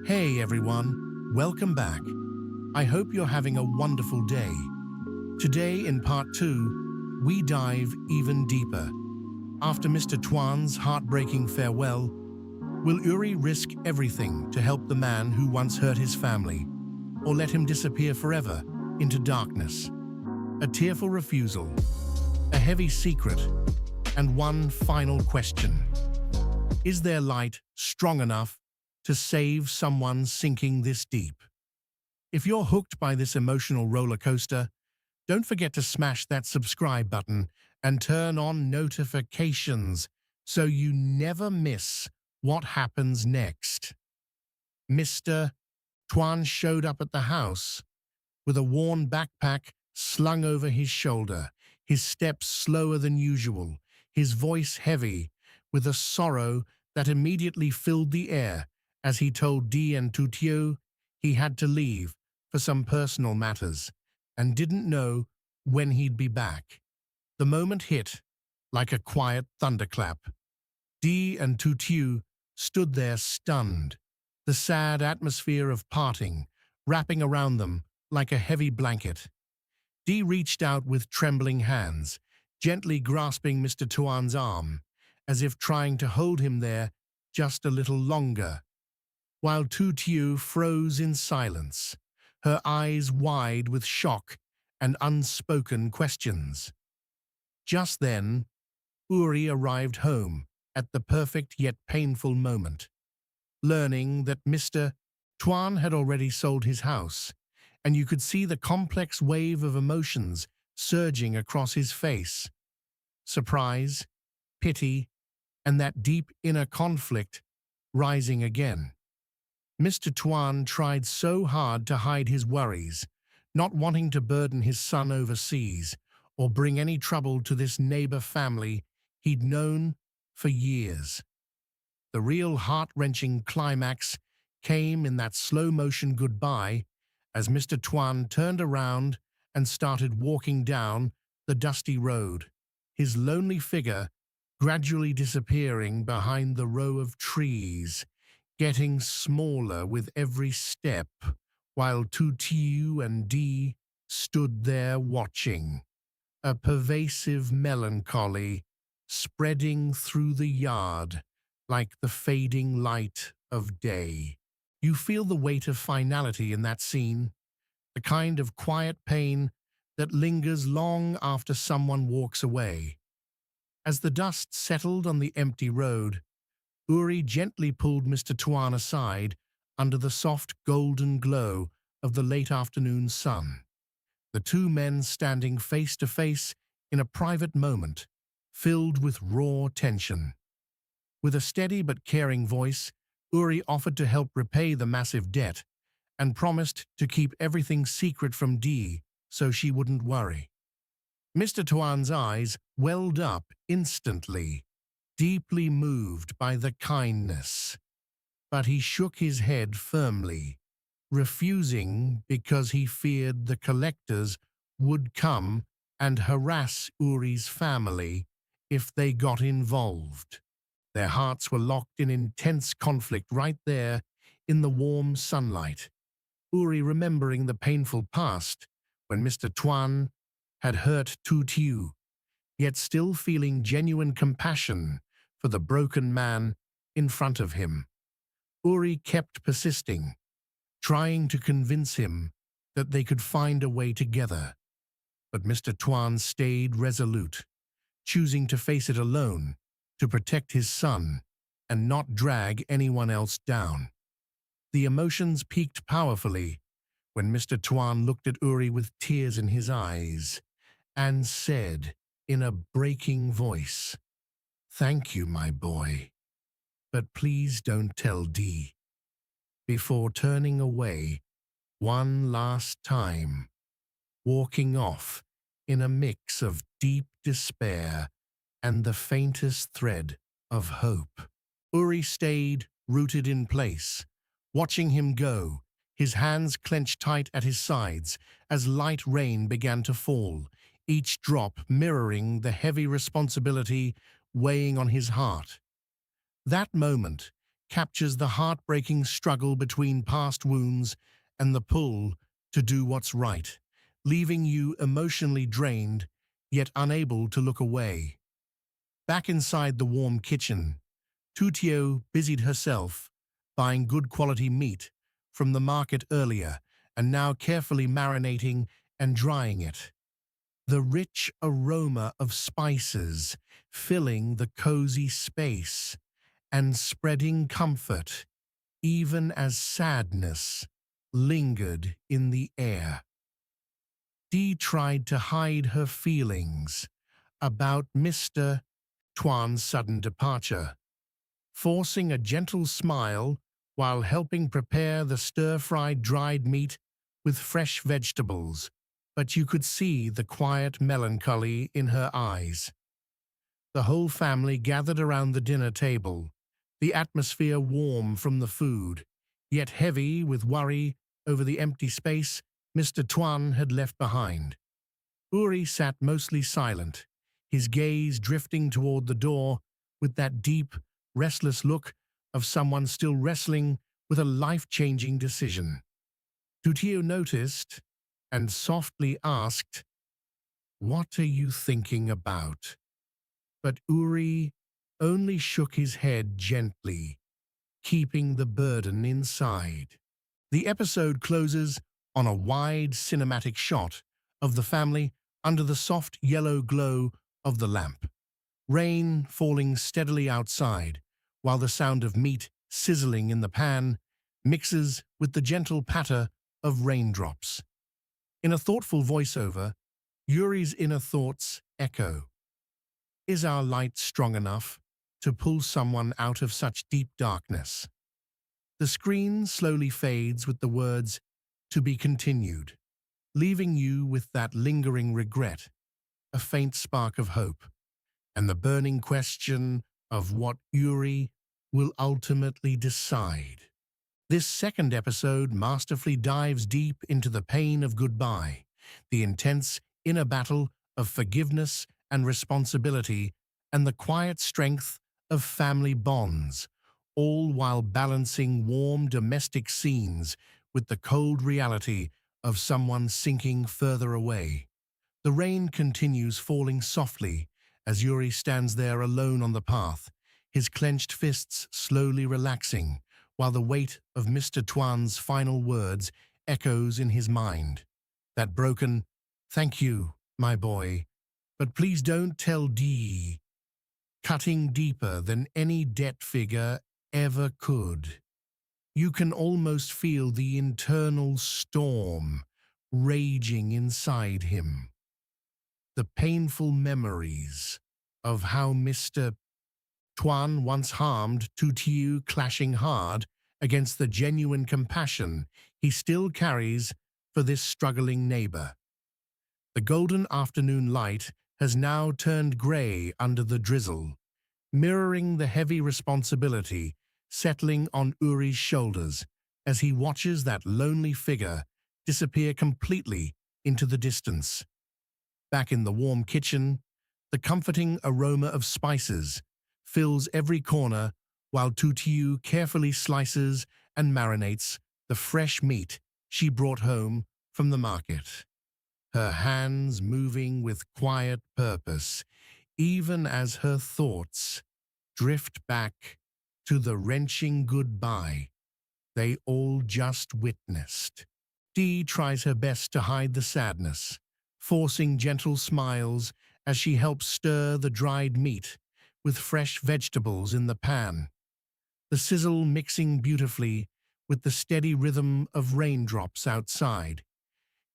Hey everyone, welcome back. I hope you're having a wonderful day. Today in part 2, we dive even deeper. After Mr. Tuan's heartbreaking farewell, will Uri risk everything to help the man who once hurt his family, or let him disappear forever into darkness? A tearful refusal, a heavy secret, and one final question. Is their light strong enough to save someone sinking this deep? If you're hooked by this emotional roller coaster, don't forget to smash that subscribe button and turn on notifications so you never miss what happens next. Mr. Tuan showed up at the house with a worn backpack slung over his shoulder, his steps slower than usual, his voice heavy with a sorrow that immediately filled the air as he told Dee and Tu Tio he had to leave for some personal matters and didn't know when he'd be back. The moment hit like a quiet thunderclap. Dee and Tu Tio stood there stunned, the sad atmosphere of parting wrapping around them like a heavy blanket. Dee reached out with trembling hands, gently grasping Mr. Tuan's arm, as if trying to hold him there just a little longer, while Tu Tio froze in silence, her eyes wide with shock and unspoken questions. Just then, Uri arrived home at the perfect yet painful moment, learning that Mr. Tuan had already sold his house, and you could see the complex wave of emotions surging across his face. Surprise, pity, and that deep inner conflict rising again. Mr. Tuan tried so hard to hide his worries, not wanting to burden his son overseas or bring any trouble to this neighbor family he'd known for years. The real heart-wrenching climax came in that slow-motion goodbye as Mr. Tuan turned around and started walking down the dusty road, his lonely figure gradually disappearing behind the row of trees, getting smaller with every step, while Tu Tio and Dee stood there watching, a pervasive melancholy spreading through the yard like the fading light of day. You feel the weight of finality in that scene, the kind of quiet pain that lingers long after someone walks away. As the dust settled on the empty road, Uri gently pulled Mr. Tuan aside under the soft golden glow of the late afternoon sun, the two men standing face to face in a private moment filled with raw tension. With a steady but caring voice, Uri offered to help repay the massive debt and promised to keep everything secret from Dee so she wouldn't worry. Mr. Tuan's eyes welled up instantly, deeply moved by the kindness, but he shook his head firmly, refusing because he feared the collectors would come and harass Uri's family if they got involved. Their hearts were locked in intense conflict right there in the warm sunlight, Uri remembering the painful past when Mr. Tuan had hurt Tu Tio, yet still feeling genuine compassion for the broken man in front of him. Uri kept persisting, trying to convince him that they could find a way together. But Mr. Tuan stayed resolute, choosing to face it alone to protect his son and not drag anyone else down. The emotions peaked powerfully when Mr. Tuan looked at Uri with tears in his eyes and said in a breaking voice, "Thank you, my boy, but please don't tell Dee," before turning away one last time, walking off in a mix of deep despair and the faintest thread of hope. Uri stayed rooted in place, watching him go, his hands clenched tight at his sides as light rain began to fall, each drop mirroring the heavy responsibility weighing on his heart. That moment captures the heartbreaking struggle between past wounds and the pull to do what's right, leaving you emotionally drained yet unable to look away. Back inside the warm kitchen, Tutio busied herself, buying good quality meat from the market earlier and now carefully marinating and drying it. The rich aroma of spices filling the cozy space and spreading comfort, even as sadness lingered in the air. Dee tried to hide her feelings about Mr. Tuan's sudden departure, forcing a gentle smile while helping prepare the stir-fried dried meat with fresh vegetables, but you could see the quiet melancholy in her eyes. The whole family gathered around the dinner table, the atmosphere warm from the food, yet heavy with worry over the empty space Mr. Tuan had left behind. Uri sat mostly silent, his gaze drifting toward the door with that deep, restless look of someone still wrestling with a life-changing decision. Tutio noticed and softly asked, "What are you thinking about?" But Uri only shook his head gently, keeping the burden inside. The episode closes on a wide cinematic shot of the family under the soft yellow glow of the lamp. Rain falling steadily outside, while the sound of meat sizzling in the pan mixes with the gentle patter of raindrops. In a thoughtful voiceover, Yuri's inner thoughts echo. Is our light strong enough to pull someone out of such deep darkness? The screen slowly fades with the words, "To be continued," leaving you with that lingering regret, a faint spark of hope, and the burning question of what Yuri will ultimately decide. This second episode masterfully dives deep into the pain of goodbye, the intense inner battle of forgiveness and responsibility, and the quiet strength of family bonds, all while balancing warm domestic scenes with the cold reality of someone sinking further away. The rain continues falling softly as Yuri stands there alone on the path, his clenched fists slowly relaxing, while the weight of Mr. Tuan's final words echoes in his mind. That broken, "Thank you, my boy, but please don't tell Dee," cutting deeper than any debt figure ever could. You can almost feel the internal storm raging inside him. The painful memories of how Mr. Tuan once harmed Tutio clashing hard against the genuine compassion he still carries for this struggling neighbor. The golden afternoon light has now turned grey under the drizzle, mirroring the heavy responsibility settling on Uri's shoulders as he watches that lonely figure disappear completely into the distance. Back in the warm kitchen, the comforting aroma of spices fills every corner while Tutio carefully slices and marinates the fresh meat she brought home from the market, her hands moving with quiet purpose, even as her thoughts drift back to the wrenching goodbye they all just witnessed. Dee tries her best to hide the sadness, forcing gentle smiles as she helps stir the dried meat with fresh vegetables in the pan, the sizzle mixing beautifully with the steady rhythm of raindrops outside.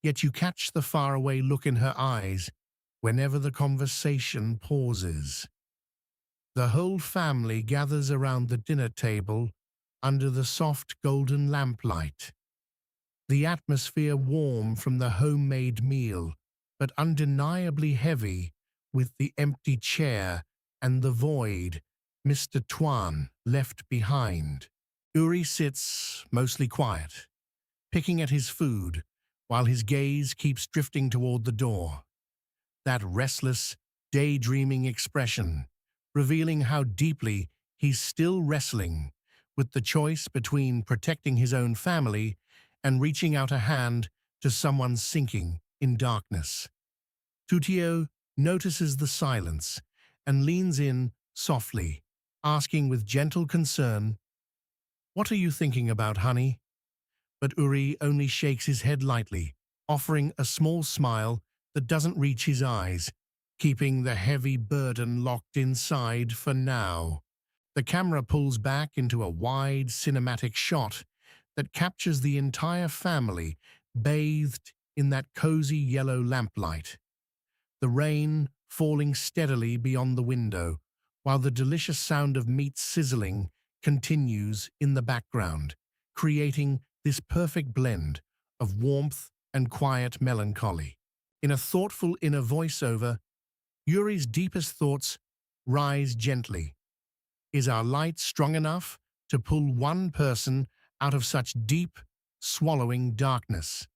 Yet you catch the faraway look in her eyes whenever the conversation pauses. The whole family gathers around the dinner table under the soft golden lamplight, the atmosphere warm from the homemade meal, but undeniably heavy with the empty chair and the void Mr. Tuan left behind. Uri sits mostly quiet, picking at his food while his gaze keeps drifting toward the door. That restless, daydreaming expression, revealing how deeply he's still wrestling with the choice between protecting his own family and reaching out a hand to someone sinking in darkness. Tutio notices the silence and leans in softly, asking with gentle concern, "What are you thinking about, honey?" But Uri only shakes his head lightly, offering a small smile that doesn't reach his eyes, keeping the heavy burden locked inside for now. The camera pulls back into a wide cinematic shot that captures the entire family bathed in that cozy yellow lamplight. The rain falling steadily beyond the window, while the delicious sound of meat sizzling continues in the background, creating this perfect blend of warmth and quiet melancholy. In a thoughtful inner voiceover, Yuri's deepest thoughts rise gently. Is our light strong enough to pull one person out of such deep, swallowing darkness?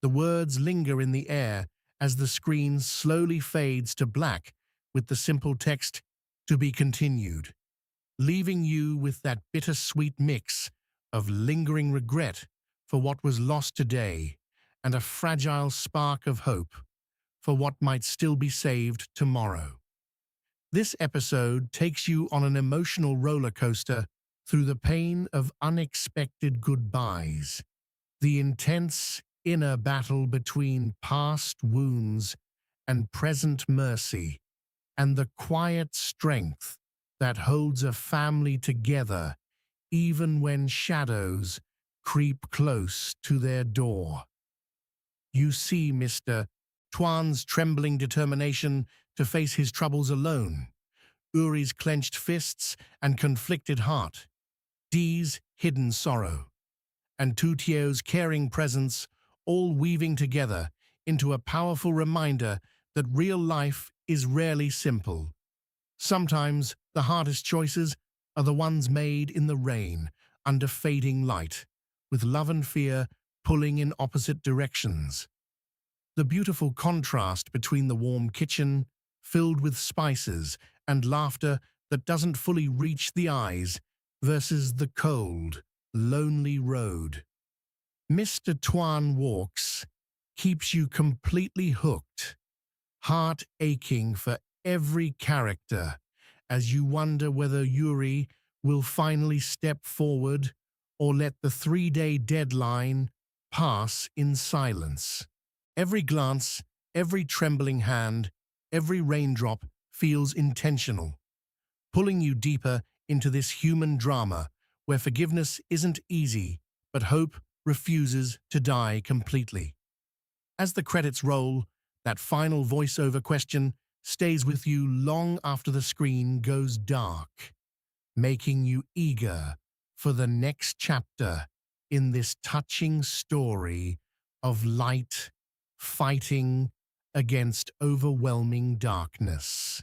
The words linger in the air as the screen slowly fades to black with the simple text, "To be continued," leaving you with that bittersweet mix of lingering regret for what was lost today and a fragile spark of hope for what might still be saved tomorrow. This episode takes you on an emotional roller coaster through the pain of unexpected goodbyes, the intense inner battle between past wounds and present mercy, and the quiet strength that holds a family together even when shadows creep close to their door. You see Mr. Tuan's trembling determination to face his troubles alone, Uri's clenched fists and conflicted heart, Dee's hidden sorrow, and Tutio's caring presence all weaving together into a powerful reminder that real life is rarely simple. Sometimes the hardest choices are the ones made in the rain, under fading light, with love and fear pulling in opposite directions. The beautiful contrast between the warm kitchen, filled with spices and laughter that doesn't fully reach the eyes, versus the cold, lonely road. Mr. Tuan Walks keeps you completely hooked, heart aching for every character as you wonder whether Yuri will finally step forward or let the 3-day deadline pass in silence. Every glance, every trembling hand, every raindrop feels intentional, pulling you deeper into this human drama where forgiveness isn't easy, but hope refuses to die completely. As the credits roll, that final voiceover question stays with you long after the screen goes dark, making you eager for the next chapter in this touching story of light fighting against overwhelming darkness.